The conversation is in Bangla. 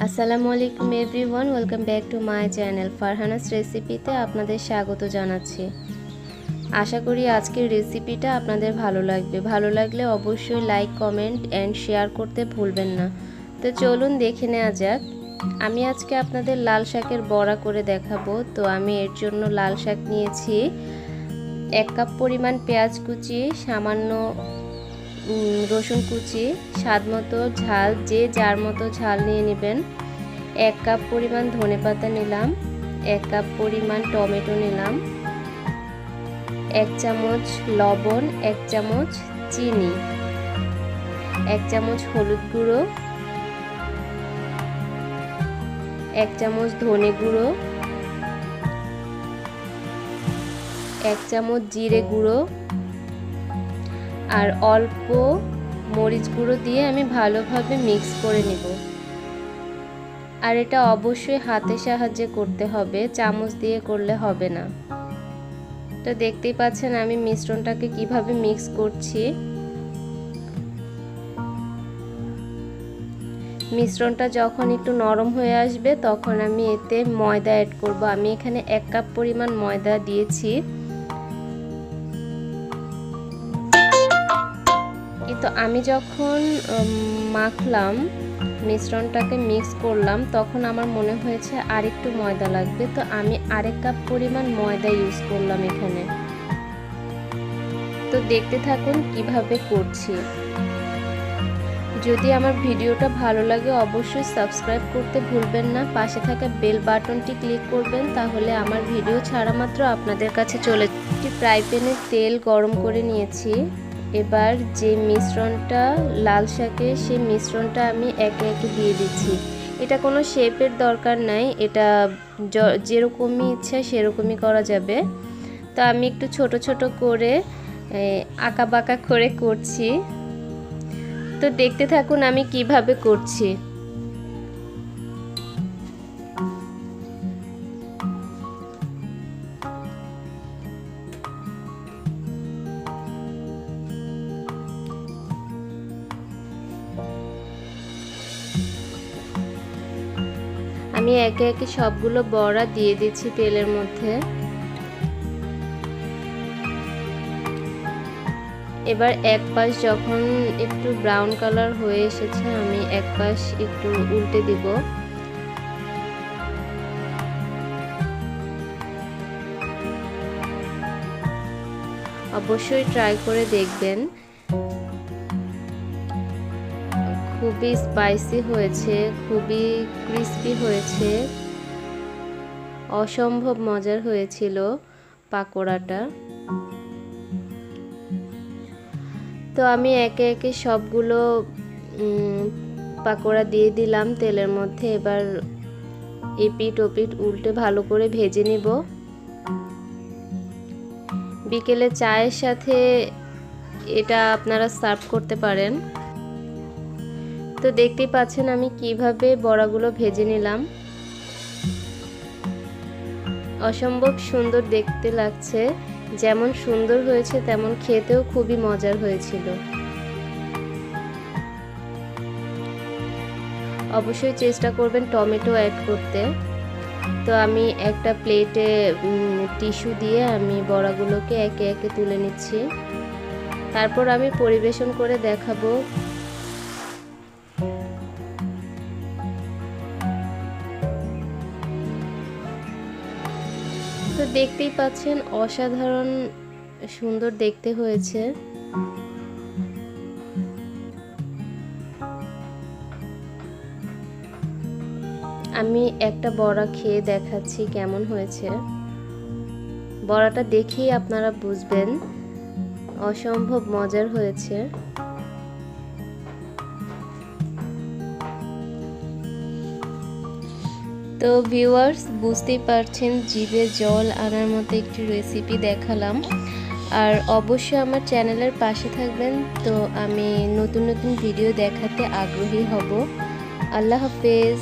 আসসালামু আলাইকুম everyone, welcome back to my channel Farhana's রেসিপিতে আপনাদের স্বাগত জানাচ্ছি। আশা করি আজকের রেসিপিটা আপনাদের ভালো লাগবে। ভালো লাগলে অবশ্যই লাইক, কমেন্ট অ্যান্ড শেয়ার করতে ভুলবেন না। তো চলুন দেখে নেওয়া যাক। আমি আজকে আপনাদের লাল শাকের বড়া করে দেখাবো। তো আমি এর জন্য লাল শাক নিয়েছি, 1 কাপ পরিমাণ পেঁয়াজ কুচি, সামান্য রসুন কুচি, স্বাদ মতো ঝাল, যে যার মতো ঝাল নিয়ে নেবেন। 1 কাপ পরিমাণ ধনেপাতা নিলাম, 1 কাপ পরিমাণ টমেটো নিলাম, 1 চামচ লবণ, 1 চামচ চিনি, 1 চামচ হলুদ গুঁড়ো, 1 চামচ ধনে গুঁড়ো, 1 চামচ জিরে গুঁড়ো আর অল্প মরিচ গুঁড়ো দিয়ে আমি ভালোভাবে মিক্স করে নেব। আর এটা অবশ্যই হাতের সাহায্যে করতে হবে, চামচ দিয়ে করলে হবে না। তো দেখতেই পাচ্ছেন আমি মিশ্রণটাকে কিভাবে মিক্স করছি। মিশ্রণটা যখন একটু নরম হয়ে আসবে তখন আমি এতে ময়দা অ্যাড করব। আমি এখানে 1 কাপ পরিমাণ ময়দা দিয়েছি। কিন্তু আমি যখন মাখলাম, মিশ্রণটাকে মিক্স করলাম, তখন আমার মনে হয়েছে আর একটু ময়দা লাগবে। তো আমি আরেক কাপ পরিমাণ ময়দা ইউজ করলাম এখানে। তো দেখতে থাকুন কিভাবে করছি। যদি আমার ভিডিওটা ভালো লাগে অবশ্যই সাবস্ক্রাইব করতে ভুলবেন না। পাশে থাকা বেল বাটনটি ক্লিক করবেন, তাহলে আমার ভিডিও ছাড়া মাত্র আপনাদের কাছে চলে যাবে। ফ্রাই প্যানে তেল গরম করে নিয়েছি। এবার যে মিশ্রণটা লাল শাকে, সেই মিশ্রণটা আমি একে একে দিয়ে দিচ্ছি। এটা কোনো শেপের দরকার নাই, এটা যেরকমই ইচ্ছা সেরকমই করা যাবে। তো আমি একটু ছোট ছোট করে আঁকা বাঁকা করে করছি। তো দেখতে থাকুন আমি কিভাবে করছি। আমি একে একে সবগুলো বড়া দিয়ে দিচ্ছি তেলের মধ্যে। এবার এক পাশ যখন একটু ব্রাউন কালার হয়ে এসেছে, আমি এক পাশ একটু উল্টে দিব। অবশ্যই ট্রাই করে দেখবেন। খুবই স্পাইসি হয়েছে, খুবই ক্রিস্পি হয়েছে, অসম্ভব মজার হয়েছিল পাকোড়াটা। তো আমি একে একে সবগুলো পাকোড়া দিয়ে দিলাম তেলের মধ্যে। এবার এপিট ওপিট উল্টে ভালো করে ভেজে নিব। বিকেলে চায়ের সাথে এটা আপনারা সার্ভ করতে পারেন। তো দেখতেই পাচ্ছেন আমি কিভাবে বড়াগুলো ভেজে নিলাম। অসম্ভব সুন্দর দেখতে লাগছে, যেমন সুন্দর হয়েছে তেমন খেতেও খুবই মজার হয়েছিল। অবশ্যই চেষ্টা করবেন টমেটো অ্যাড করতে। তো আমি একটা প্লেটে টিস্যু দিয়ে আমি বড়াগুলোকে একে একে তুলে নিচ্ছি। তারপর আমি পরিবেশন করে দেখাবো। তো দেখতেই পাচ্ছেন অসাধারণ সুন্দর দেখতে হয়েছে। আমি একটা বড়া খেয়ে দেখাচ্ছি কেমন হয়েছে। বড়াটা দেখেই আপনারা বুঝবেন অসম্ভব মজার হয়েছে। তো ভিউয়ার্স, বুঝতেই পারছেন জিভে জল আনার মতো একটি রেসিপি দেখালাম। আর অবশ্যই আমার চ্যানেলের পাশে থাকবেন, তো আমি নতুন নতুন ভিডিও দেখাতে আগ্রহী হব। আল্লাহ হাফেজ।